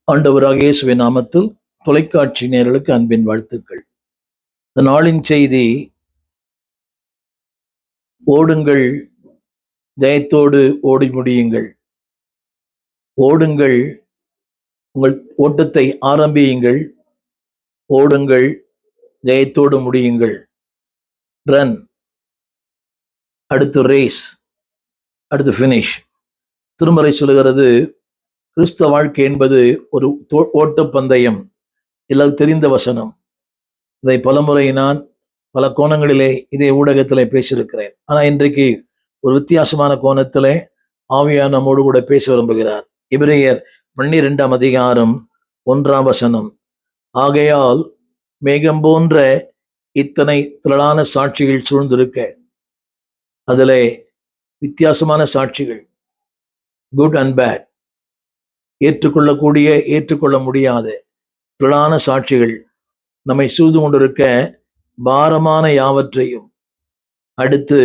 ஆண்டவராகிய இயேசுவின் நாமத்தில் தொலைக்காட்சி நேயர்களுக்கு அன்பின் வாழ்த்துக்கள். இந்த நாளின் செய்தி, ஓடுங்கள், ஜெயத்தோடு ஓடி முடியுங்கள். ஓடுங்கள், உங்கள் ஓட்டத்தை ஆரம்பியுங்கள். ஓடுங்கள், ஜெயத்தோடு முடியுங்கள். ரன், அடுத்து ரேஸ், அடுத்து ஃபினிஷ். திருமறை சொல்லுகிறது, கிறிஸ்தவ வாழ்க்கை என்பது ஒரு ஓட்டப்பந்தயம். எல்லாம் தெரிந்த வசனம். இதை பலமுறை நான் பல கோணங்களிலே இதே ஊடகத்திலே பேசியிருக்கிறேன். ஆனால் இன்றைக்கு ஒரு வித்தியாசமான கோணத்திலே ஆவியார் நம்மோடு கூட பேச விரும்புகிறார். எபிரேயர் 12 அதிகாரம் 1 ஆகையால் மேகம் போன்ற இத்தனை திரளான சாட்சிகள் சூழ்ந்திருக்க, அதிலே வித்தியாசமான சாட்சிகள், குட் அண்ட் பேட், ஏற்றுக்கொள்ளக்கூடிய ஏற்றுக்கொள்ள முடியாத திரளான சாட்சிகள் நம்மை சூழ்ந்து கொண்டிருக்க, பாரமான யாவற்றையும், அடுத்து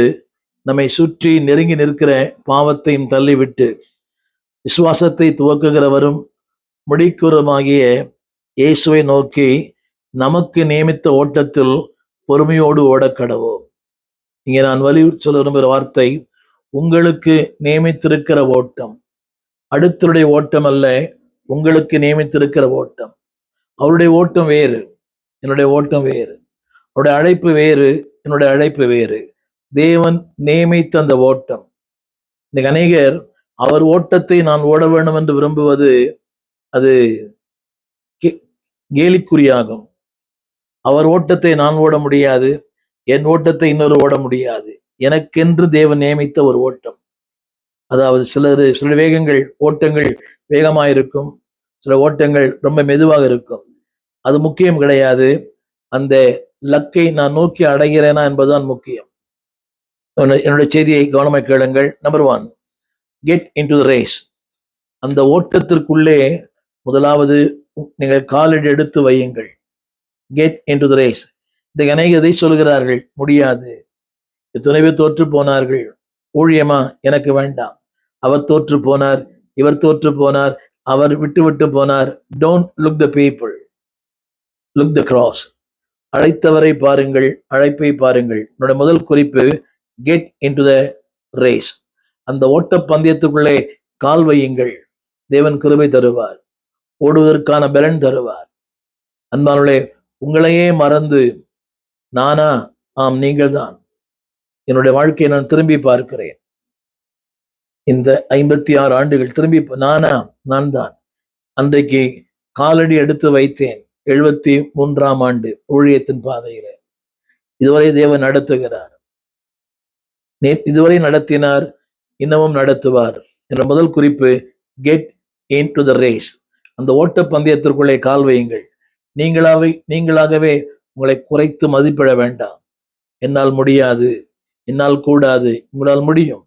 நம்மை சுற்றி நெருங்கி நிற்கிற பாவத்தையும் தள்ளிவிட்டு விசுவாசத்தை துவக்குகிறவரும் முடிக்கிறவருமாகிய இயேசுவை நோக்கி நமக்கு நியமித்த ஓட்டத்தில் பொறுமையோடு ஓடக்கடவோம். இங்கே நான் வலியுறுத்தி சொல்ல விரும்புகிற வார்த்தை, உங்களுக்கு நியமித்திருக்கிற ஓட்டம் அடுத்தருடைய ஓட்டம் அல்ல, உங்களுக்கு நியமித்திருக்கிற ஓட்டம். அவருடைய ஓட்டம் வேறு, என்னுடைய ஓட்டம் வேறு. அவருடைய அழைப்பு வேறு, என்னுடைய அழைப்பு வேறு. தேவன் நியமித்த அந்த ஓட்டம். இன்னைக்கு அநேகர் அவர் ஓட்டத்தை நான் ஓட வேண்டும் என்று விரும்புவது அது கேலிக்குறியாகும். அவர் ஓட்டத்தை நான் ஓட முடியாது, என் ஓட்டத்தை இன்னொரு ஓட முடியாது. எனக்கென்று தேவன் நியமித்த ஒரு ஓட்டம். அதாவது சில வேகங்கள் ஓட்டங்கள் வேகமாயிருக்கும், சில ஓட்டங்கள் ரொம்ப மெதுவாக இருக்கும். அது முக்கியம் கிடையாது. அந்த லக்கை நான் நோக்கி அடைகிறேனா என்பதுதான் முக்கியம். என்னுடைய செய்தியை கவனமாக கேளுங்கள். Number 1, get in to the race. அந்த ஓட்டத்திற்குள்ளே முதலாவது நீங்கள் காலடி எடுத்து வையுங்கள். Get in to the race. இந்த அநேகதை சொல்கிறார்கள், முடியாது. எத்தனை பேர் தோற்று போனார்கள். ஊழியமா, எனக்கு வேண்டாம். அவர் தோற்று போனார், இவர் தோற்று போனார், அவர் விட்டு போனார். Don't look the people, look the cross. அழைத்தவரை பாருங்கள், அழைப்பை பாருங்கள். என்னோட முதல் குறிப்பு, get in to the race. அந்த ஓட்ட பந்தயத்துக்குள்ளே கால் வையுங்கள். தேவன் கிருபை தருவார், ஓடுவதற்கான பலன் தருவார். அன்பானவர்களே, உங்களையே மறந்து, நானா? ஆம், நீங்கள் தான். என்னுடைய வாழ்க்கையை நான் திரும்பி பார்க்கிறேன். இந்த 56 ஆண்டுகள் திரும்பி, நானா? நான் தான். அன்றைக்கு காலடி எடுத்து வைத்தேன் 73ஆம் ஆண்டு ஊழியத்தின் பாதையில. இதுவரை தேவன் நடத்துகிறார், இதுவரை நடத்தினார், இன்னமும் நடத்துவார். என்ற முதல் குறிப்பு, get in to the race. அந்த ஓட்ட பந்தயத்திற்குள்ளே கால் வையுங்கள். நீங்களாகவே உங்களை குறைத்து மதிப்பிட வேண்டாம். என்னால் முடியாது, என்னால் கூடாது. உங்களால் முடியும்.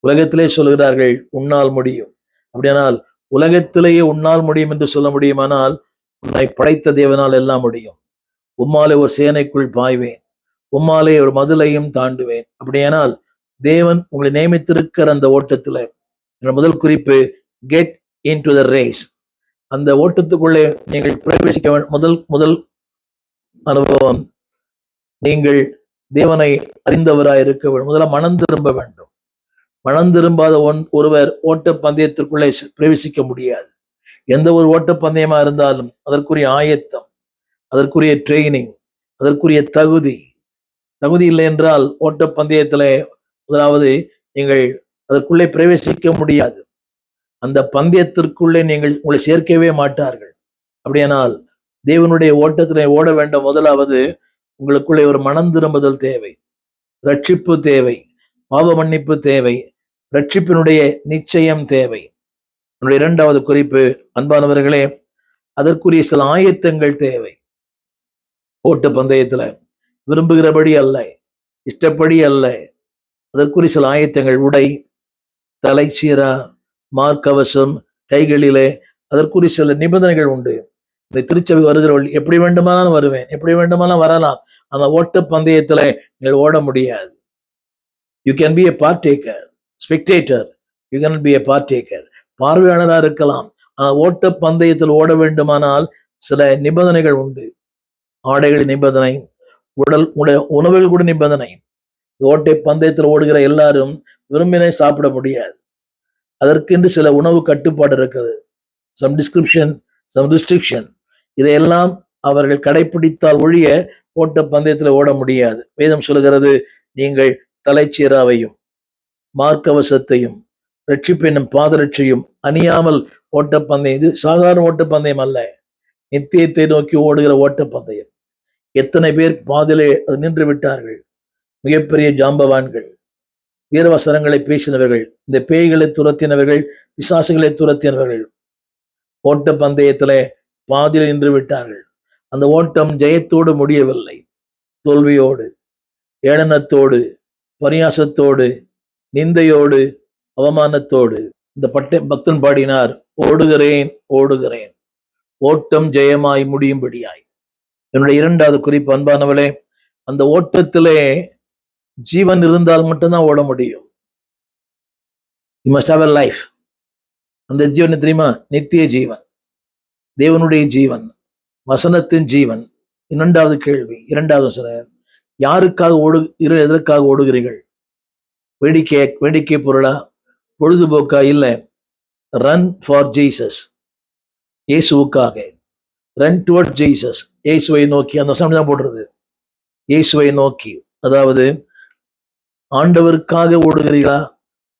உலகத்திலே சொல்கிறார்கள், உன்னால் முடியும். அப்படியானால் உலகத்திலேயே உன்னால் முடியும் என்று சொல்ல முடியுமானால், உன்னை படைத்த தேவனால் எல்லாம் முடியும். உம்மாலே ஒரு சேனைக்குள் பாய்வேன், உம்மாலே ஒரு மதிலையும் தாண்டுவேன். அப்படியானால் தேவன் உங்களை நியமித்திருக்கிற அந்த ஓட்டத்துல முதல் குறிப்பு, get in to the race. அந்த ஓட்டத்துக்குள்ளே நீங்கள் பிரவேசிக்க முதல் அனுபவம், நீங்கள் தேவனை அறிந்தவராய் இருக்க வேண்டும். முதல்ல மனம் திரும்ப வேண்டும். மனம் திரும்பாத ஒருவர் ஓட்ட பந்தயத்திற்குள்ளே பிரவேசிக்க முடியாது. எந்த ஒரு ஓட்ட பந்தயமா இருந்தாலும் அதற்குரிய ஆயத்தம், அதற்குரிய ட்ரெயினிங், அதற்குரிய தகுதி இல்லை என்றால் ஓட்ட பந்தயத்துல முதலாவது நீங்கள் அதற்குள்ளே பிரவேசிக்க முடியாது. அந்த பந்தயத்திற்குள்ளே நீங்கள் உங்களை சேர்க்கவே மாட்டார்கள். அப்படியானால் தேவனுடைய ஓட்டத்திலே ஓட வேண்டும். முதலாவது உங்களுக்குள்ளே ஒரு மனம் திரும்புதல் தேவை, ரட்சிப்பு தேவை, பாவ மன்னிப்பு தேவை, ரட்சிப்பினுடைய நிச்சயம் தேவை. என்னுடைய 2வது குறிப்பு, அன்பானவர்களே, அதற்குரிய சில ஆயத்தங்கள் தேவை. ஓட்ட பந்தயத்துல விரும்புகிறபடி அல்ல, இஷ்டப்படி அல்ல, அதற்குரிய சில ஆயத்தங்கள், உடை, தலைச்சீரா, மார்க்கவசம், கைகளிலே அதற்குரிய சில நிபந்தனைகள் உண்டு. இந்த திருச்சபை வருகிறவர்கள் எப்படி வேண்டுமானாலும் வருவேன், எப்படி வேண்டுமானாலும் வரலாம். அந்த ஓட்ட பந்தயத்துல நீங்கள் ஓட முடியாது. You can be a partaker, spectator, you cannot be a partaker. பார்வையாளராக இருக்கலாம், ஓட்ட பந்தயத்தில் ஓட வேண்டுமானால் சில நிபந்தனைகள் உண்டு. ஆடைகள் நிபந்தனை, உணவுகள் கூட நிபந்தனை. ஓட்டை பந்தயத்தில் ஓடுகிற எல்லாரும் விரும்பினை சாப்பிட முடியாது. அதற்கென்று சில உணவு கட்டுப்பாடு இருக்குது. Some description, some restriction. இதையெல்லாம் அவர்கள் கடைபிடித்தால் ஒழிய ஓட்ட பந்தயத்தில் ஓட முடியாது. வேதம் சொல்கிறது, நீங்கள் தலைச்சீராவையும் மார்க்கவசத்தையும் ரட்சிப்பு என்னும் பாதரட்சையும் அணியாமல் ஓட்டப்பந்தயம். இது சாதாரண ஓட்டப்பந்தயம் அல்ல, நித்தியத்தை நோக்கி ஓடுகிற ஓட்டப்பந்தயம். எத்தனை பேர் பாதிலே அது நின்று விட்டார்கள். மிகப்பெரிய ஜாம்பவான்கள், வீரவசனங்களை பேசினவர்கள், இந்த பேய்களை துரத்தினவர்கள், பிசாசுகளை துரத்தினவர்கள் ஓட்ட பந்தயத்திலே பாதியில் நின்று விட்டார்கள். அந்த ஓட்டம் ஜெயத்தோடு முடியவில்லை, தோல்வியோடு, ஏளனத்தோடு, பரியாசத்தோடு, நிந்தையோடு, அவமானத்தோடு. இந்த பக்தன் பாடினார், ஓடுகிறேன் ஓடுகிறேன் ஓட்டம் ஜெயமாய் முடியும்படியாய். என்னுடைய இரண்டாவது குறிப்பு, அன்பானவளே, அந்த ஓட்டத்திலே ஜீவன் இருந்தால் மட்டும்தான் ஓட முடியும். You must have a life. அந்த ஜீவன் தெரியுமா? நித்திய ஜீவன், தேவனுடைய ஜீவன், வசனத்தின் ஜீவன். இரண்டாவது கேள்வி, இரண்டாவது சொல்ல, யாருக்காக எதற்காக ஓடுகிறீர்கள்? வேடிக்கை பொருளா, பொழுதுபோக்கா? இல்லை. ரன் ஃபார் ஜீசஸ், இயேசுவுக்காக. ரன் டுவர்ட் ஜீசஸ், இயேசுவை நோக்கி. அந்த வசனம் தான் போடுறது, இயேசுவை நோக்கி. அதாவது ஆண்டவருக்காக ஓடுகிறீர்களா,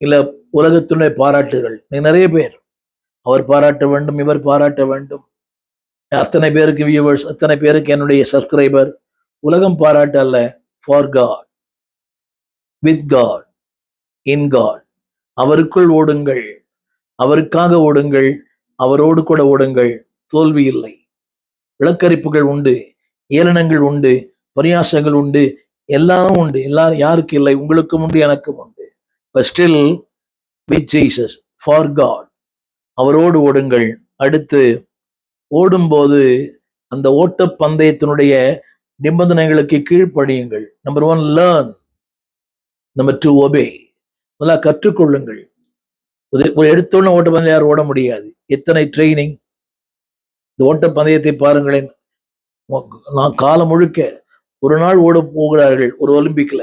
இல்ல உலகத்துடைய பாராட்டுகள்? நிறைய பேர் அவர் பாராட்ட வேண்டும், இவர் பாராட்ட வேண்டும், அத்தனை பேருக்கு வியூவர்ஸ், அத்தனை பேருக்கு என்னுடைய சப்ஸ்கிரைபர். உலகம் பாராட்ட அல்ல, for God, with God, in God. அவருக்குள் ஓடுங்கள், அவருக்காக ஓடுங்கள், அவரோடு கூட ஓடுங்கள். தோல்வி இல்லை. இலக்கரிப்புகள் உண்டு, ஏளனங்கள் உண்டு, பரியாசங்கள் உண்டு, எல்லாம் உண்டு. எல்லாரும் யாருக்கு இல்லை? உங்களுக்கும் உண்டு, எனக்கும் உண்டு. But still with Jesus, for God, அவரோடு ஓடுங்கள். அடுத்து, ஓடும்போது அந்த ஓட்ட பந்தயத்தினுடைய நிபந்தனைகளுக்கு கீழ்ப்படியுங்கள். Number 1, learn. Number 2, obey. முதல்ல கற்றுக்கொள்ளுங்கள். ஒரு எடுத்தோன்னு ஓட்ட பந்தயம் யாரும் ஓட முடியாது. எத்தனை ட்ரைனிங்! இந்த ஓட்ட பந்தயத்தை பாருங்களேன். நான் காலம் முழுக்க ஒரு நாள் ஓட போகிறார்கள். ஒரு ஒலிம்பிக்ல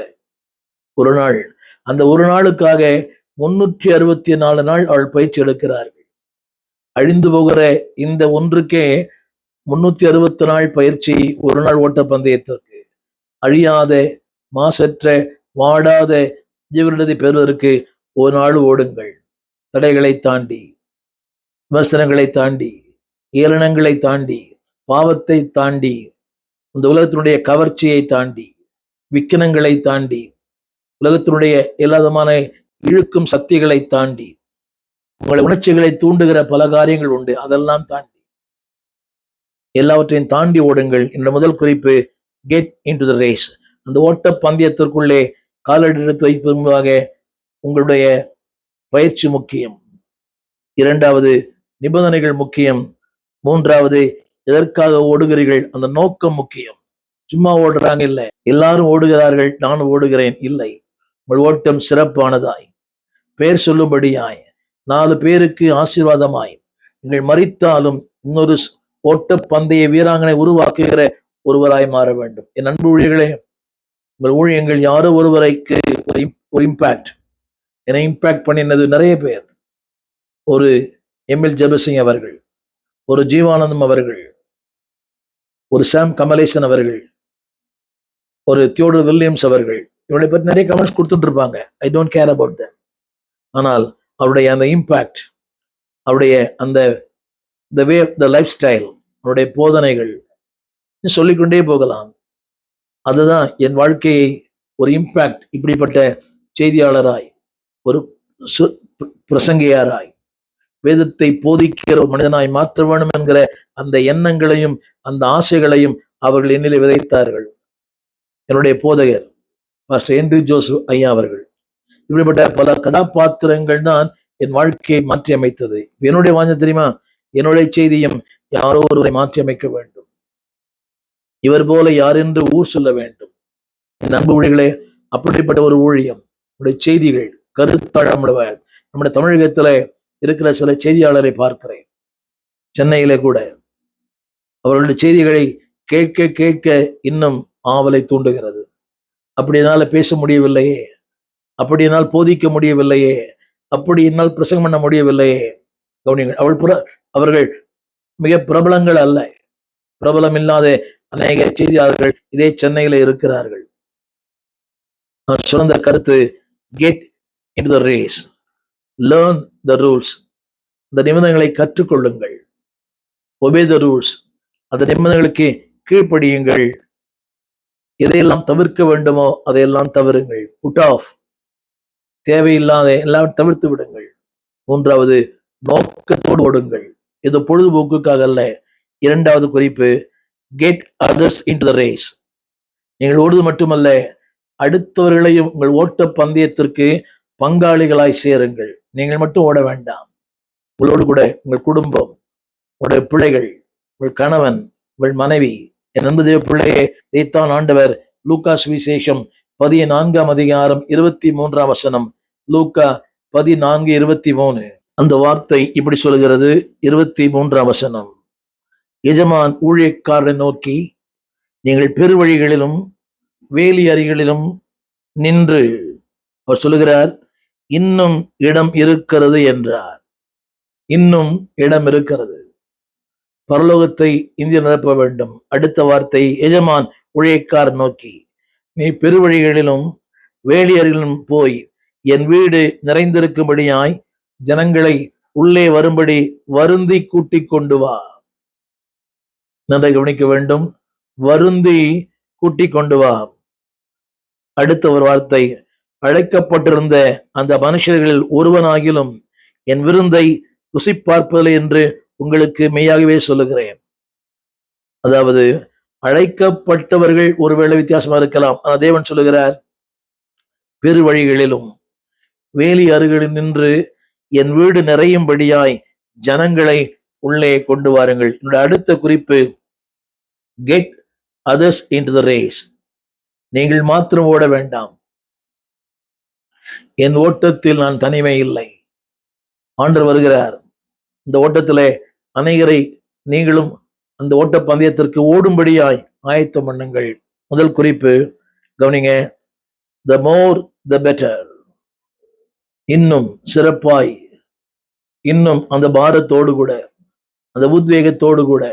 ஒரு நாள், அந்த ஒரு நாளுக்காக 364 நாள் அவள் பயிற்சி எடுக்கிறார்கள். அழிந்து போகிற இந்த ஒன்றுக்கே 360 நாள் பயிற்சி, ஒரு நாள் ஓட்ட பந்தயத்திற்கு. அழியாத, மாசற்ற, வாடாத ஜீவனத்தை பெறுவதற்கு ஒரு நாள் ஓடுங்கள். தடைகளை தாண்டி, விமர்சனங்களை தாண்டி, ஏளனங்களை தாண்டி, பாவத்தை தாண்டி, இந்த உலகத்தினுடைய கவர்ச்சியை தாண்டி, விக்கினங்களை தாண்டி, உலகத்தினுடைய எல்லா விதமான இழுக்கும் சக்திகளை தாண்டி, உங்களை உணர்ச்சிகளை தூண்டுகிற பல காரியங்கள் உண்டு. அதெல்லாம் தாண்டி, எல்லாவற்றையும் தாண்டி ஓடுங்கள். என்ற முதல் குறிப்பு, get in to the race. அந்த ஓட்ட பந்தயத்திற்குள்ளே காலடி எடுத்து வைப்பதற்கு முன்பாக உங்களுடைய பயிற்சி முக்கியம். இரண்டாவது, நிபந்தனைகள் முக்கியம். மூன்றாவது, எதற்காக ஓடுகிறீர்கள், அந்த நோக்கம் முக்கியம். சும்மா ஓடுறாங்க இல்ல, எல்லாரும் ஓடுகிறார்கள், நானும் ஓடுகிறேன் இல்லை. உங்கள் ஓட்டம் சிறப்பானதாய், பெயர் சொல்லும்படியாய், 4 பேருக்கு ஆசீர்வாதமாய், நீங்கள் மரித்தாலும் இன்னொரு ஓட்ட பந்தய வீராங்கனை உருவாக்குகிற ஒருவராய் மாற வேண்டும். என் அன்பு ஊழியர்களே, உங்கள் ஊழியங்கள் யாரோ ஒருவரைக்கு ஒரு இம்பாக்ட். என்னை இம்பாக்ட் பண்ணினது நிறைய பேர். ஒரு எம்எல் ஜெபசிங் அவர்கள், ஒரு ஜீவானந்தம் அவர்கள், ஒரு சாம் கமலேசன் அவர்கள், ஒரு தியோடர் வில்லியம்ஸ் அவர்கள். இவனை பற்றி நிறைய கமெண்ட்ஸ் கொடுத்துட்டு இருப்பாங்க. I don't care about them. ஆனால் அவருடைய அந்த இம்பாக்ட், அவருடைய அந்த way of the lifestyle, அவருடைய போதனைகள் சொல்லிக்கொண்டே போகலாம். அதுதான் என் வாழ்க்கையை ஒரு இம்பாக்ட், இப்படிப்பட்ட செய்தியாளராய், ஒரு பிரசங்கியாராய், வேதத்தை போதிக்கிற ஒரு மனிதனாய் மாற்ற வேண்டும் என்கிற அந்த எண்ணங்களையும் அந்த ஆசைகளையும் அவர்கள் என்னிலே விதைத்தார்கள். என்னுடைய போதகர் பாஸ்டர் ஹென்றி ஜோசப் ஐயா அவர்கள். இப்படிப்பட்ட பல கதாபாத்திரங்கள் தான் என் வாழ்க்கையை மாற்றி அமைத்தது. என்னுடைய வாஞ்சம் தெரியுமா? என்னுடைய செய்தியும் யாரோ ஒருவரை மாற்றி அமைக்க வேண்டும். இவர் போல யார் என்று ஊர் சொல்ல வேண்டும். என் அன்பு ஊழியர்களே, அப்படிப்பட்ட ஒரு ஊழியம், உடைய செய்திகள் கருத்தாழ. நம்முடைய தமிழகத்துல இருக்கிற சில செய்தியாளரை பார்க்கிறேன். சென்னையிலே கூட அவர்களுடைய செய்திகளை கேட்க கேட்க இன்னும் ஆவலை தூண்டுகிறது. அப்படி என்னால் பேச முடியவில்லையே, அப்படி என்னால் போதிக்க முடியவில்லையே, அப்படி என்னால் பிரசங்கம் பண்ண முடியவில்லையே. கவனிங்கள், அவர்கள் மிக பிரபலங்கள் அல்ல, பிரபலம் இல்லாத அநேக செய்தியாளர்கள் இதே சென்னையில இருக்கிறார்கள். நான் சொன்ன கருத்து, get into the race, learn the rules. இந்த நிபந்தனைகளை கற்றுக்கொள்ளுங்கள். ஒபே தி ரூல்ஸ், அந்த நிபந்தனைகளுக்கு கீழ்ப்படியுங்கள். எதையெல்லாம் தவிர்க்க வேண்டுமோ அதையெல்லாம் தவிருங்கள். புட் ஆஃப், தேவையில்லாத எல்லாம் தவிர்த்து விடுங்கள். மூன்றாவது, நோக்கத்தோடு ஓடுங்கள். இது பொழுதுபோக்குக்காக அல்ல. இரண்டாவது குறிப்பு, get others into the race. நீங்கள் ஓடுவது மட்டுமல்ல, அடுத்தவர்களையும் உங்கள் ஓட்ட பந்தயத்திற்கு பங்காளிகளாய் சேருங்கள். நீங்கள் மட்டும் ஓட வேண்டாம். உங்களோடு கூட உங்கள் குடும்பம், உங்களுடைய பிள்ளைகள், உங்கள் கணவன், உங்கள் மனைவி. என் அன்பு தேவ பிள்ளையே, இதைத்தான் ஆண்டவர் லூக்கா சுவிசேஷம் 14ஆம் அதிகாரம் 23ஆம் வசனம், லூக்கா 14:23, அந்த வார்த்தை இப்படி சொல்கிறது. 23ஆம் வசனம், எஜமான் ஊழியக்காரரை நோக்கி, நீங்கள் பெருவழிகளிலும் வேலி அருகிலும் நின்று, அவர் சொல்லுகிறார், இன்னும் இடம் இருக்கிறது என்றார். இன்னும் இடம் இருக்கிறது. பரலோகத்தை இந்திய நிரப்ப வேண்டும். அடுத்த வார்த்தை, எஜமான் ஊழியக்காரர் நோக்கி, நீ பெருவழிகளிலும் வேலியரிலும் போய் என் வீடு நிறைந்திருக்கும்படியாய் ஜனங்களை உள்ளே வரும்படி வருந்தி கூட்டிக் கொண்டு வா. நன்றாக கவனிக்க வேண்டும். வருந்தி கூட்டிக் கொண்டு வா. அடுத்த ஒரு வார்த்தை, அழைக்கப்பட்டிருந்த அந்த மனுஷர்களில் ஒருவனாகிலும் என் விருந்தை ருசி பார்ப்பதில்லை என்று உங்களுக்கு மெய்யாகவே சொல்லுகிறேன். அதாவது, அழைக்கப்பட்டவர்கள் ஒருவேளை வித்தியாசமா இருக்கலாம். ஆனால் தேவன் சொல்லுகிறார், பெருவழிகளிலும் வேலி அருகில் நின்று என் வீடு நிறையும்படியாய் ஜனங்களை உள்ளே கொண்டு வாருங்கள். என்னுடைய அடுத்த குறிப்பு, get others into the race. நீங்கள் மாத்திரம் ஓட வேண்டாம். என் ஓட்டத்தில் நான் தனிமை இல்லை. ஆண்டவர் வருகிறார். இந்த ஓட்டத்திலே அநேகரை நீங்களும் அந்த ஓட்ட பந்தயத்திற்கு ஓடும்படியாய் ஆயத்தம் பண்ணுங்கள். முதல் குறிப்பு கவனிங்க, the more the better. இன்னும் சிறப்பாய், இன்னும் அந்த பாரத்தோடு கூட, அந்த உத்வேகத்தோடு கூட.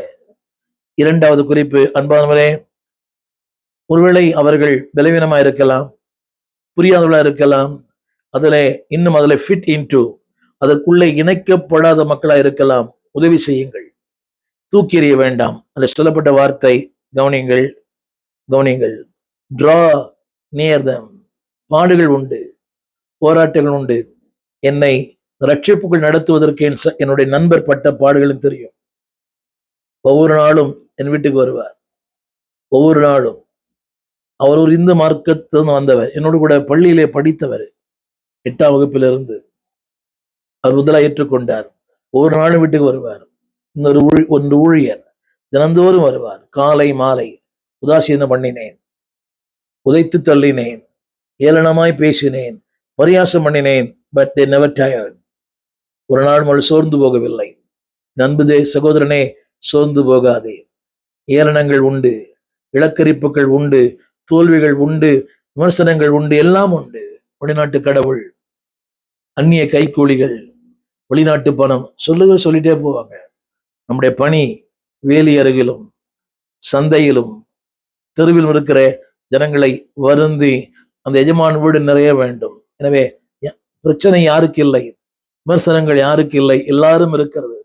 இரண்டாவது குறிப்பு, அன்பானவரே, ஒருவேளை அவர்கள் பலவீனமா இருக்கலாம், புரியாதவர்களா இருக்கலாம், அதில் ஃபிட் இன்டு, அதற்குள்ளே இணைக்கப்படாத மக்களா இருக்கலாம். உதவி செய்யுங்கள், தூக்கி எறிய வேண்டாம். அதில் சொல்லப்பட்ட வார்த்தை கவனிங்கள், கவனிங்கள், டிரா நியர் தம். பாடுகள் உண்டு, போராட்டங்கள் உண்டு. என்னை ரட்சிப்புக்குள் நடத்துவதற்கு என்னுடைய நண்பர் பட்ட பாடுகளும் தெரியும். ஒவ்வொரு நாளும் என் வீட்டுக்கு வருவார். ஒவ்வொரு நாளும் அவர் ஒரு இந்து மார்க்கத்திலிருந்து வந்தவர், என்னோடு கூட பள்ளியிலே படித்தவர். 8ஆம் வகுப்பிலிருந்து அவர் முதலாக ஏற்றுக்கொண்டார். ஒவ்வொரு நாளும் வீட்டுக்கு வருவார். ஒன்று ஊழியர் தினந்தோறும் வருவார். காலை மாலை உதாசீனம் பண்ணினேன், உதைத்து தள்ளினேன், ஏளனமாய் பேசினேன், பரியாசம் பண்ணினேன். But they never tired. ஒரு நாள் அவள் சோர்ந்து போகவில்லை. நண்புதே சகோதரனே, சோர்ந்து போகாதே. ஏளனங்கள் உண்டு, இலக்கரிப்புகள் உண்டு, தோல்விகள் உண்டு, விமர்சனங்கள் உண்டு, எல்லாம் உண்டு. வெளிநாட்டு கடவுள், அந்நிய கைக்கூலிகள், வெளிநாட்டு பணம், சொல்லிட்டே போவாங்க. நம்முடைய பணி வேலி அருகிலும் சந்தையிலும் தெருவிலும் இருக்கிற ஜனங்களை வருந்தி அந்த எஜமான் வீடு நிறைய வேண்டும். எனவே பிரச்சனை யாருக்கு இல்லை, விமர்சனங்கள் யாருக்கு இல்லை, எல்லாரும் இருக்கிறது.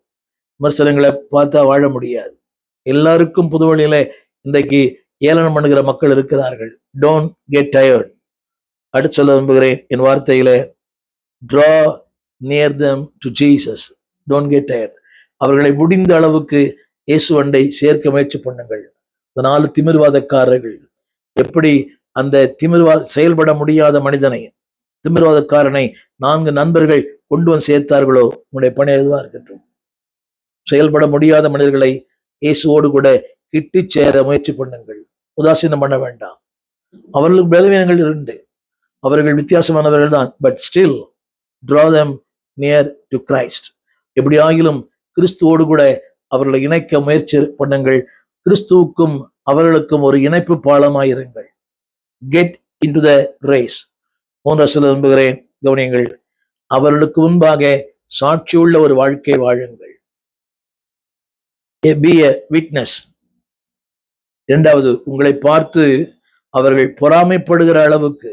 விமர்சனங்களை பார்த்தா வாழ முடியாது. எல்லாருக்கும் புது வழியில இன்றைக்கு ஏளனம் பண்ணுகிற மக்கள் இருக்கிறார்கள். Don't get tired. அடுத்து சொல்ல விரும்புகிறேன் என் வார்த்தையில, draw near them to Jesus. Don't get tired. அவர்களை முடிந்த அளவுக்கு இயேசுவண்டை சேர்க்க முயற்சி பண்ணுங்கள். இந்த 4 திமிர்வாதக்காரர்கள் எப்படி அந்த செயல்பட முடியாத மனிதனை, திமிர்வாதக்காரனை 4 நண்பர்கள் கொண்டு வந்து சேர்த்தார்களோ, உங்களுடைய பணி எதுவாக இருக்கட்டும். செயல்பட முடியாத மனிதர்களை இயேசுவோடு கூட கிட்டி சேர முயற்சி பண்ணுங்கள். உதாசீனம் பண்ண வேண்டாம். அவர்களுக்கு பலவீனங்கள் உண்டு, அவர்கள் வித்தியாசமானவர்கள் தான். But still draw them near to Christ. எப்படி ஆகிலும் கிறிஸ்துவோடு கூட அவர்களை இணைக்க முயற்சி பண்ணுங்கள். கிறிஸ்துவுக்கும் அவர்களுக்கும் ஒரு இணைப்பு பாலமாயிருங்கள். Get into the race. போன்ற சொல்ல விரும்புகிறேன், கவனியங்கள். அவர்களுக்கு முன்பாக சாட்சியுள்ள ஒரு வாழ்க்கை வாழுங்கள். பி எ விட்னஸ். இரண்டாவது, உங்களை பார்த்து அவர்கள் பொறாமைப்படுகிற அளவுக்கு,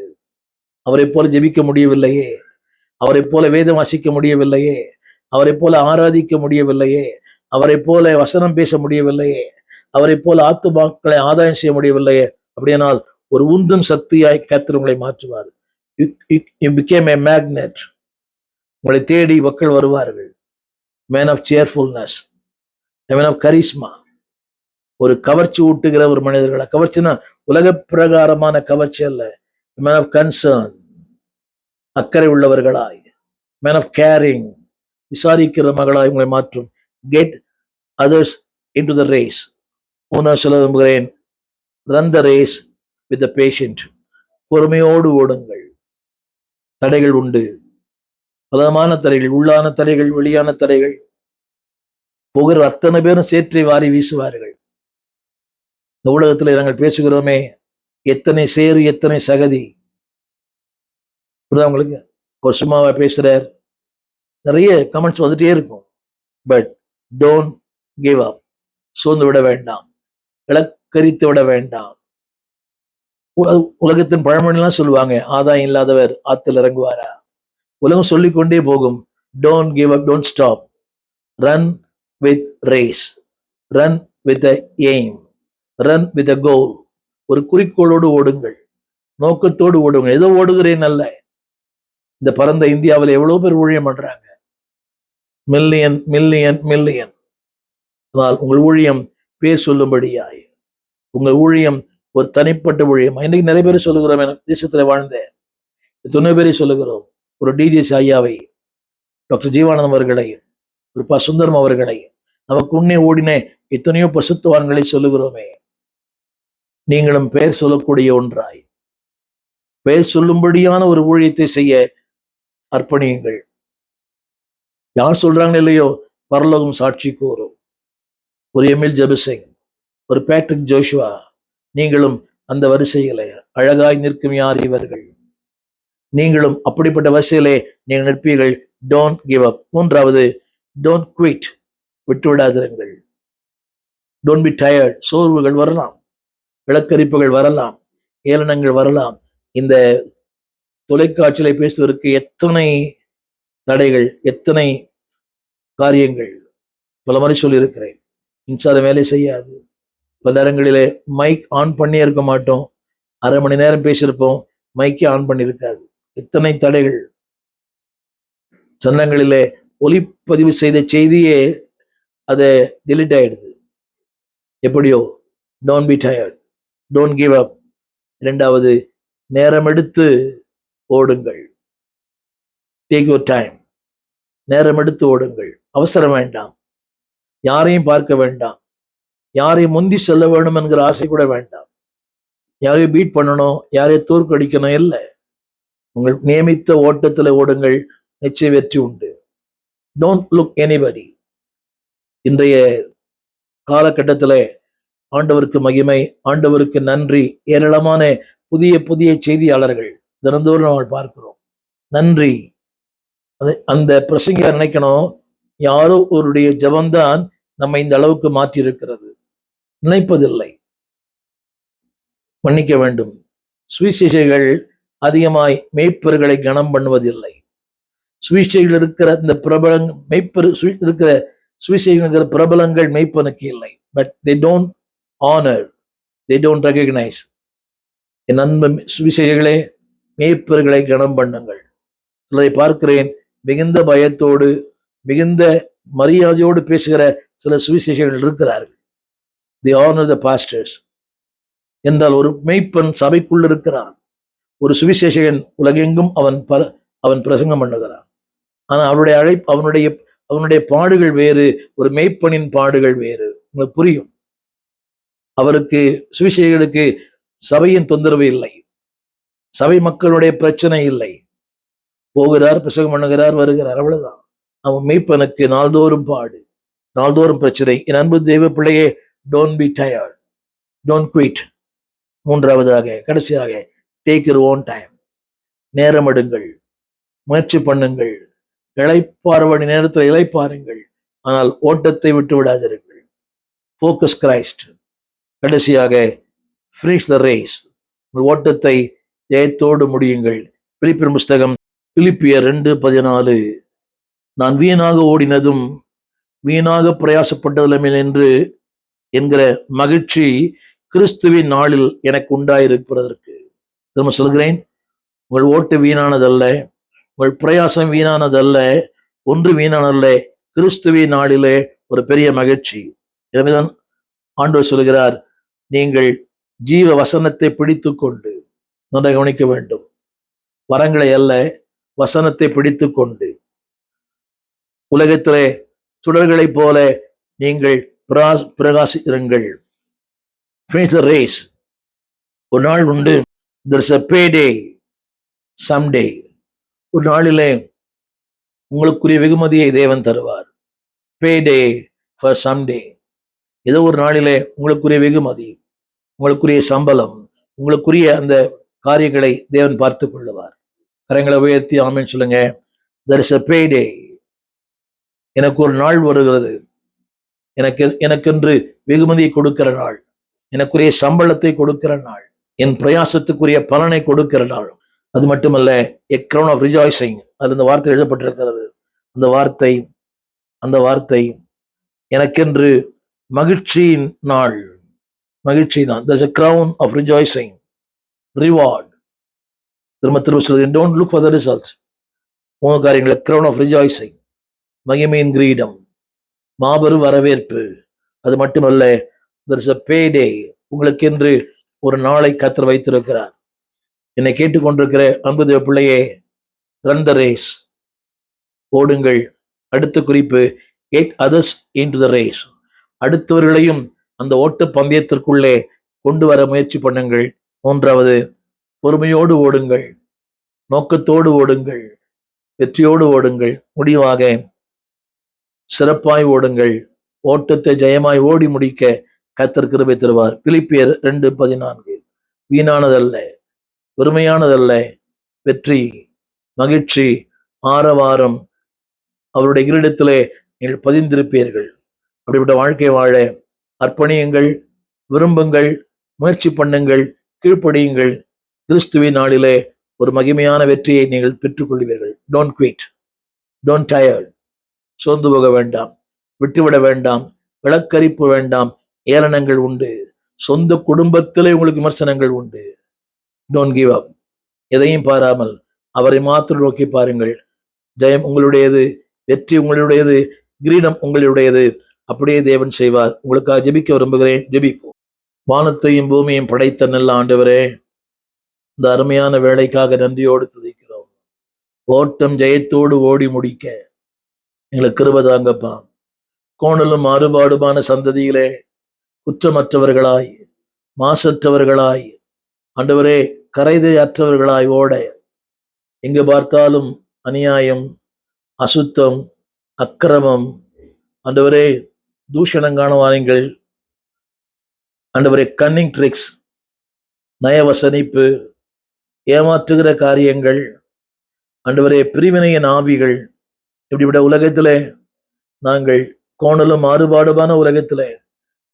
அவரை போல ஜெபிக்க முடியவில்லையே, அவரை போல வேதம் வாசிக்க முடியவில்லையே, அவரை போல ஆராதிக்க முடியவில்லையே, அவரை போல வசனம் பேச முடியவில்லையே, அவரை போல ஆத்துமாக்களை ஆதாயம் செய்ய முடியவில்லையே, அப்படியானால் ஒரு உந்தும் சக்தியாய் கர்த்தர் உங்களை மாற்றுவார். You became a magnet. உங்களை தேடி மக்கள் வருவார்கள். Man of cheerfulness, man of charisma. ஒரு கவர்ச்சி ஊட்டுகிற ஒரு மனிதர்களா. கவர்ச்சினா உலக பிரகாரமான கவர்ச்சி அல்ல. மேன் ஆஃப் கன்சர்ன், அக்கறை உள்ளவர்களாய். மேன் ஆஃப் கேரிங், விசாரிக்கிற மகளாய் உங்களை மாற்றும். Get others in to the race. நான் சொல்ல விரும்புகிறேன், run the race with the patient. பொறுமையோடு ஓடுங்கள். தடைகள் உண்டு, பலமான தடைகள், உள்ளான தடைகள், வெளியான தடைகள். போகிற அத்தனை பேரும் சேற்றை வாரி வீசுவார்கள். இந்த ஊடகத்தில் நாங்கள் பேசுகிறோமே, எத்தனை சேறு எத்தனை சகதி. உங்களுக்கு ஒரு சும்மாவா பேசுறார், நிறைய கமெண்ட்ஸ் வந்துட்டே இருக்கும். But don't give up. சோர்ந்து விட வேண்டாம், இலக்கரித்து விட வேண்டாம். உலகத்தின் பழமொழிலாம் சொல்லுவாங்க, ஆதாயம் இல்லாதவர் ஆத்தில் இறங்குவாரா. உலகம் சொல்லிக்கொண்டே போகும். Don't give up, don't stop. Run with race, run with aim, run with கோல். ஒரு குறிக்கோளோடு ஓடுங்கள், நோக்கத்தோடு ஓடுங்கள். ஏதோ ஓடுகிறேன் அல்ல. இந்த பரந்த இந்தியாவில் எவ்வளவு பேர் ஊழியம் பண்றாங்க, மில்லியன் மில்லியன் மில்லியன். ஆனால் உங்கள் ஊழியம் பேர் சொல்லும்படியாய், உங்கள் ஊழியம் ஒரு தனிப்பட்ட ஊழியம். இன்னைக்கு நிறைய பேர் சொல்லுகிறோம், தேசத்துல வாழ்ந்த எத்தனை பேரை சொல்லுகிறோம். ஒரு டிஜே ஐயாவை, டாக்டர் ஜீவானந்தம் அவர்களை, ஒரு சுந்தரம் அவர்களை, நமக்கு உன்னே ஓடின எத்தனையோ பசுத்துவான்களை சொல்லுகிறோமே. நீங்களும் பெயர் சொல்லக்கூடிய ஒன்றாய், பெயர் சொல்லும்படியான ஒரு ஊழியத்தை செய்ய அர்ப்பணியுங்கள். யார் சொல்றாங்க இல்லையோ, பரலோகம் சாட்சி கூறும். ஒரு எமில் ஜெபசிங், ஒரு பேட்ரிக் ஜோஷுவா, நீங்களும் அந்த வரிசைகளை அழகாய் நிற்கும் யார் இவர்கள். நீங்களும் அப்படிப்பட்ட வரிசையிலே நீங்கள் நிற்பீர்கள். Don't give up. மூன்றாவது, டோன்ட் குவிட். விட்டு விடாதிருங்கள். Don't be tired. சோர்வுகள் வரலாம், விளக்கரிப்புகள் வரலாம், ஏளனங்கள் வரலாம். இந்த தொலைக்காட்சியில பேசுவதற்கு எத்தனை தடைகள், எத்தனை காரியங்கள். பல முறை சொல்லியிருக்கிறேன், மின்சாரம் வேலை செய்யாது. பல நேரங்களிலே மைக் ஆன் பண்ணி இருக்க மாட்டோம், அரை மணி நேரம் பேசியிருப்போம், மைக்கே ஆன் பண்ணியிருக்காது. எத்தனை தடைகள். சன்னங்களிலே ஒலிப்பதிவு செய்த செய்தியே அதை டெலிட் ஆயிடுது. எப்படியோ, don't be tired, don't give up. இரண்டாவது, நேரம் எடுத்து ஓடுங்கள். Take your time. நேரம் எடுத்து ஓடுங்கள். அவசரம் வேண்டாம், யாரையும் பார்க்க வேண்டாம், யாரையும் முந்தி செல்ல வேணும் என்கிற ஆசை கூட வேண்டாம். யாரையும் பீட் பண்ணணும், யாரையும் தோற்கடிக்கணும் இல்லை. உங்கள் நியமித்த ஓட்டத்தில் ஓடுங்கள், நிச்சய வெற்றி உண்டு. Don't look anybody. இன்றைய காலகட்டத்தில் ஆண்டவருக்கு மகிமை, ஆண்டவருக்கு நன்றி. ஏராளமான புதிய புதிய செய்தியாளர்கள் தினந்தோறும் நம்ம பார்க்கிறோம். நன்றி. அந்த பிரசங்க நினைக்கணும், யாரோ ஒருடைய ஜபம்தான் நம்ம இந்த அளவுக்கு மாற்றி இருக்கிறது. நினைப்பதில்லை, மன்னிக்க வேண்டும். சுவிசேஷர்கள் அதிகமாய் மேய்ப்பர்களை கனம் பண்ணுவதில்லை. சுவிசேஷர்கள் இருக்கிற இந்த பிரபலங் மெய்ப்பர் இருக்கிற சுவிசேஷர்கள் பிரபலங்கள் மெய்ப்பனுக்கு இல்லை. But they don't honor, they don't recognize. என் அன்பு சுவிசேஷங்களே, மேய்ப்பர்களை கனம் பண்ணுங்கள். சிலரை பார்க்கிறேன், மிகுந்த பயத்தோடு மிகுந்த மரியாதையோடு பேசுகிற சில சுவிசேஷங்கள் இருக்கிறார்கள். they honor the pastors. என்றால் ஒரு மெய்ப்பன் சபைக்குள் இருக்கிறான், ஒரு சுவிசேஷகன் உலகெங்கும் அவன் பிரசங்கம் பண்ணுகிறான். ஆனால் அவனுடைய பாடுகள் வேறு, ஒரு மெய்ப்பனின் பாடுகள் வேறு. உங்களுக்கு புரியும். அவருக்கு சுவிசேஷர்களுக்கு சபையின் தொந்தரவு இல்லை, சபை மக்களுடைய பிரச்சனை இல்லை. போகிறார், பிரசங்கம் பண்ணுகிறார், வருகிறார், அவ்வளவுதான். அவன் மெய்ப்பனுக்கு நாள்தோறும் பாடு. நாள்தோறும் பிரச்சனை. என் அன்பு தெய்வ பிள்ளையே, don't be tired, don't quit. மூன்றாவதாக கடைசியாக, டேக் யுவர் ஓன் டைம். நேரம் எடுங்கள், முயற்சி பண்ணுங்கள், இளைப்பாறுவடி நேரத்தில் இளைப்பாருங்கள், ஆனால் ஓட்டத்தை விட்டு விடாதிருங்கள். Focus Christ. கடைசியாக, ஃபினிஷ் த ரேஸ். உங்கள் ஓட்டத்தை ஜெயத்தோடு முடியுங்கள். பிலிப்பியர் புஸ்தகம் பிலிப்பியர் 2:14. நான் வீணாக ஓடினதும் வீணாக பிரயாசப்பட்டதிலுமே என்று என்கிற மகிழ்ச்சி கிறிஸ்துவின் நாளில் எனக்கு உண்டாயிருப்பதற்கு. திரும்ப சொல்கிறேன், உங்கள் ஓட்டு வீணானதல்ல, உங்கள் பிரயாசம் வீணானதல்ல, ஒன்று வீணானதல்ல, கிறிஸ்துவின் நாளிலே ஒரு பெரிய மகிழ்ச்சி. எனவேதான் ஆண்டவர் சொல்கிறார், நீங்கள் ஜீவ வசனத்தை பிடித்து கொண்டு, நன்றாக கவனிக்க வேண்டும், வரங்களை அல்ல, வசனத்தை பிடித்து கொண்டு உலகத்திலே சுடர்களைப் போல நீங்கள் பிரகாசித்திருங்கள். Finish the race. ஒரு நாள் உண்டு. There's a payday someday. ஒரு நாளிலே உங்களுக்குரிய வெகுமதியை தேவன் தருவார். Payday for someday. ஏதோ ஒரு நாளிலே உங்களுக்குரிய வெகுமதி, உங்களுக்குரிய சம்பளம், உங்களுக்குரிய அந்த காரியங்களை தேவன் பார்த்துக் கொள்ளுவார். கரங்களை உயர்த்தி ஆமென் சொல்லுங்க. There is a payday. எனக்கு ஒரு நாள் வருகிறது, எனக்கென்று வெகுமதியை கொடுக்கிற நாள், எனக்குரிய சம்பளத்தை கொடுக்கிற நாள், என் பிரயாசத்துக்குரிய பலனை கொடுக்கிற நாள். அது மட்டுமல்ல, a crown of rejoicing. அது இந்த வார்த்தை எழுதப்பட்டிருக்கிறது. அந்த வார்த்தை எனக்கென்று மகிழ்ச்சியின் நாள், மகிழ்ச்சி தான். There's a crown of rejoicing, reward. திரும்ப சொல்கிறேன், don't look for the results. 3 காரியங்கள். crown of rejoicing, மகிமையின் கிரீடம், மாபெரும் வரவேற்பு. அது மட்டுமல்ல, there's a payday. உங்களுக்கென்று ஒரு நாளை கர்த்தர் வைத்திருக்கிறார். என்னை கேட்டுக்கொண்டிருக்கிற அன்பு தேவ பிள்ளையே, run the race. ஓடுங்கள். அடுத்த குறிப்பு, get others into the race. அடுத்தவர்களையும் அந்த ஓட்ட பந்தயத்திற்குள்ளே கொண்டு வர முயற்சி பண்ணுங்கள். 3வது, பொறுமையோடு ஓடுங்கள், நோக்கத்தோடு ஓடுங்கள், வெற்றியோடு ஓடுங்கள். முடிவாக சிறப்பாய் ஓடுங்கள். ஓட்டத்தை ஜெயமாய் ஓடி முடிக்க கர்த்தர் கிருபை தருவார். பிலிப்பியர் 2:14. வீணானதல்ல, பெருமையானதல்ல, வெற்றி, மகிழ்ச்சி, ஆரவாரம் அவருடைய கிரீடத்திலே நீங்கள் பதிந்திருப்பீர்கள். அப்படிப்பட்ட வாழ்க்கை வாழ அர்ப்பணியுங்கள், விரும்புங்கள், முயற்சி பண்ணுங்கள், கீழ்ப்படியுங்கள். கிறிஸ்துவின் நாளிலே ஒரு மகிமையான வெற்றியை நீங்கள் பெற்றுக்கொள்வீர்கள். Don't quit, don't tired. சோர்ந்து போக வேண்டாம், விட்டுவிட வேண்டாம், விளக்கரிப்பு வேண்டாம். ஏளனங்கள் உண்டு, சொந்த குடும்பத்திலே உங்களுக்கு விமர்சனங்கள் உண்டு. Don't give up. எதையும் பாராமல் அவரை மாத்திரம் நோக்கி பாருங்கள். ஜெயம் உங்களுடையது, வெற்றி உங்களுடையது, கிரீடம் உங்களுடையது. அப்படியே தேவன் செய்வார். உங்களுக்காக ஜெபிக்க விரும்புகிறேன். ஜெபிப்போம். வானத்தையும் பூமியையும் படைத்த நல்ல ஆண்டவரே, இந்த அருமையான வேலைக்காக நன்றியோடு துதிக்கிறோம். ஓட்டம் ஜெயத்தோடு ஓடி முடிக்க எங்களுக்கு கிருபை தாங்கப்பா. கோணலும் மாறுபாடுமான சந்ததியிலே குற்றமற்றவர்களாய், மாசற்றவர்களாய், ஆண்டவரே கரைதையற்றவர்களாய் ஓட, எங்கு பார்த்தாலும் அநியாயம், அசுத்தம், அக்கிரமம், ஆண்டவரே தூஷணங்காணவானங்கள், ஆண்டவரே கன்னிங் ட்ரிக்ஸ், நயவசனிப்பு, ஏமாற்றுகிற காரியங்கள், ஆண்டவரே பிரிவினையின் ஆவிகள், இப்படிப்பட்ட உலகத்திலே நாங்கள் கோணலும் மாறுபாடுமான உலகத்திலே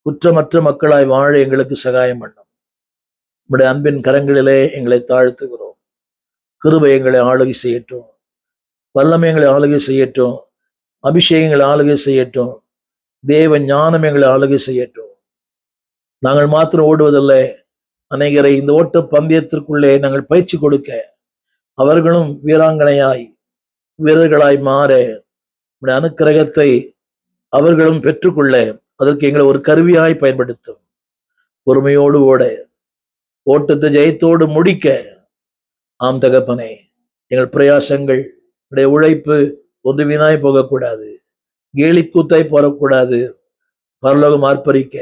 குற்றமற்ற மக்களாய் வாழ எங்களுக்கு சகாயம் பண்ணும். நம்முடைய அன்பின் கரங்களிலே எங்களை தாழ்த்துகிறோம். கிருபை எங்களை ஆளுகை செய்யட்டும், வல்லமை எங்களை ஆளுகை செய்யட்டும், அபிஷேகங்களை ஆளுகை செய்யட்டும், தேவ ஞானம் எங்களை ஆளுகை செய்யட்டும். நாங்கள் மாத்திரம் ஓடுவதில்லை, அநேகரை இந்த ஓட்ட பந்தயத்திற்குள்ளே நாங்கள் பயிற்சி கொடுக்க, அவர்களும் வீராங்கனையாய் வீரர்களாய் மாற, நம்முடைய அனுக்கிரகத்தை அவர்களும் பெற்றுக்கொள்ள அதற்கு எங்களை ஒரு கருவியாய் பயன்படுத்தும். பொறுமையோடு ஓட, ஓட்டத்தை ஜெயத்தோடு முடிக்க, ஆம் தகப்பனே, எங்கள் பிரயாசங்கள், என்னுடைய உழைப்பு ஒன்று வீணாய் போகக்கூடாது, கேலி கூத்தாய் போகக்கூடாது. பரலோகம் ஆர்ப்பரிக்க,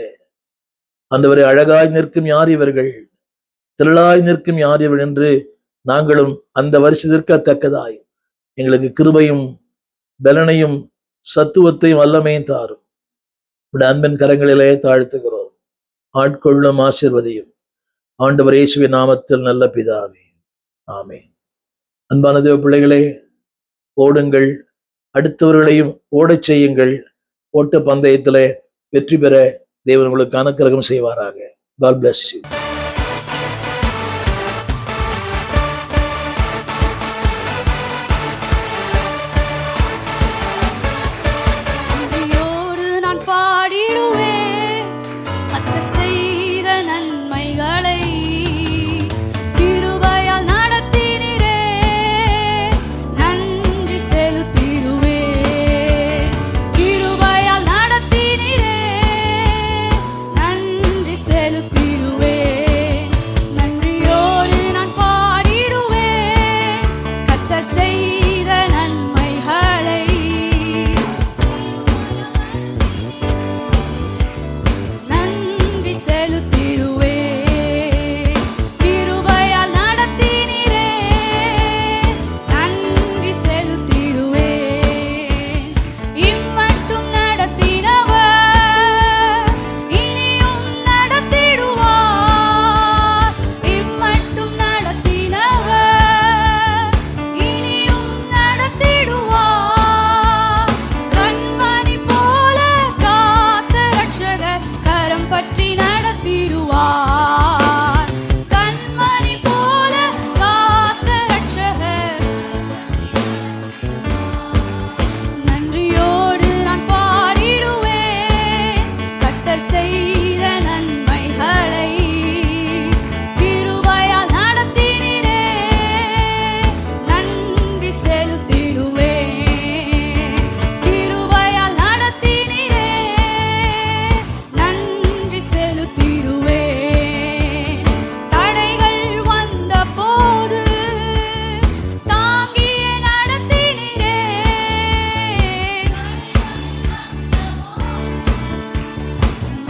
ஆண்டவரே அழகாய் நிற்கும் யார் இவர்கள், திரளாய் நிற்கும் யார் இவர்கள் என்று நாங்களும் அந்த வருஷத்திற்கத்தக்கதாய் எங்களுக்கு கிருபையும் பலனையும் சத்துவத்தையும் வல்லமையும் தாரும். உடைய அன்பின் கரங்களிலே தாழ்த்துகிறோம். ஆட்கொள்ளும், ஆசீர்வதியும். ஆண்டவர் இயேசுவின் நாமத்தில் நல்ல பிதாவே, ஆமென். அன்பான தேவ பிள்ளைகளே, ஓடுங்கள், அடுத்தவர்களையும் ஓடச் செய்யுங்கள். ஓட்ட பந்தயத்திலே வெற்றி பெற தேவன் உங்களுக்கு அனுக்கிரகம் செய்வாராக. God bless you.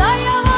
தயவு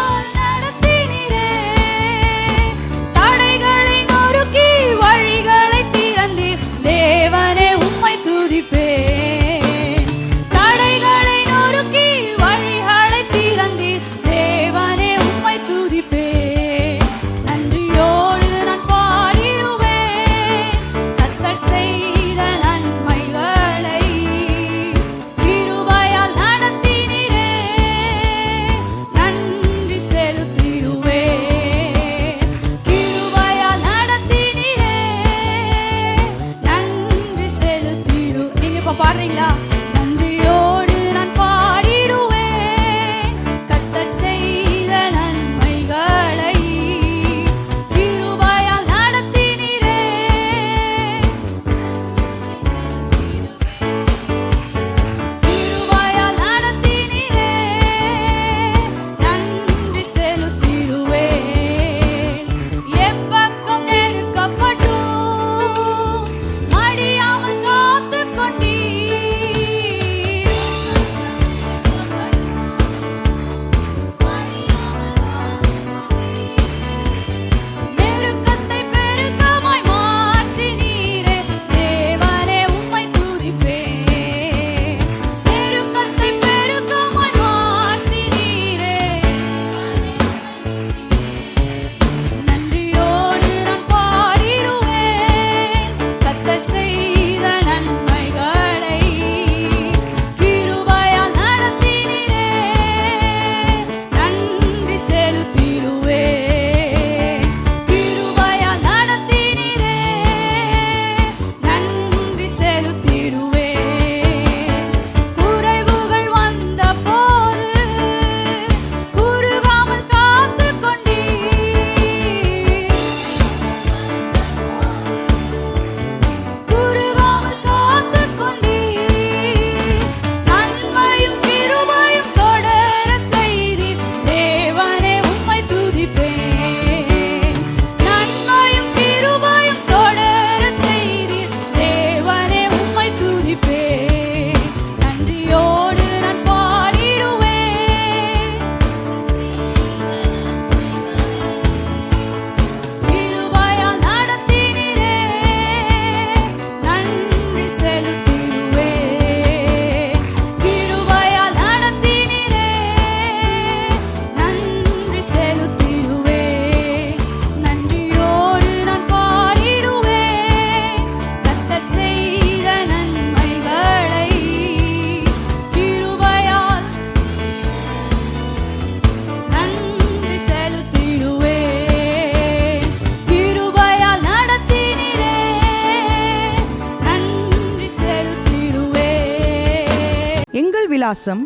விலாசம்: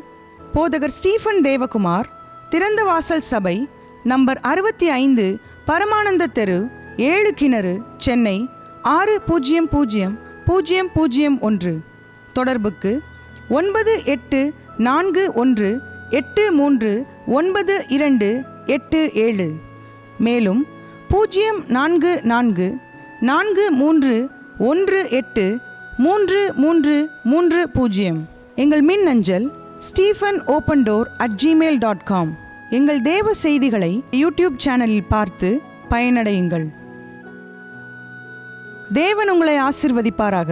போதகர் ஸ்டீஃபன் தேவகுமார், திறந்த வாசல் சபை, நம்பர் 65, பரமானந்த தெரு, 7 கிணறு, சென்னை 600001. தொடர்புக்கு 9841839287. மேலும் 0444183330. எங்கள் மின்னஞ்சல் stephenopendor@gmail.com. எங்கள் தேவ செய்திகளை யூடியூப் சேனலில் பார்த்து பயனடையுங்கள். தேவன் உங்களை ஆசீர்வதிப்பாராக.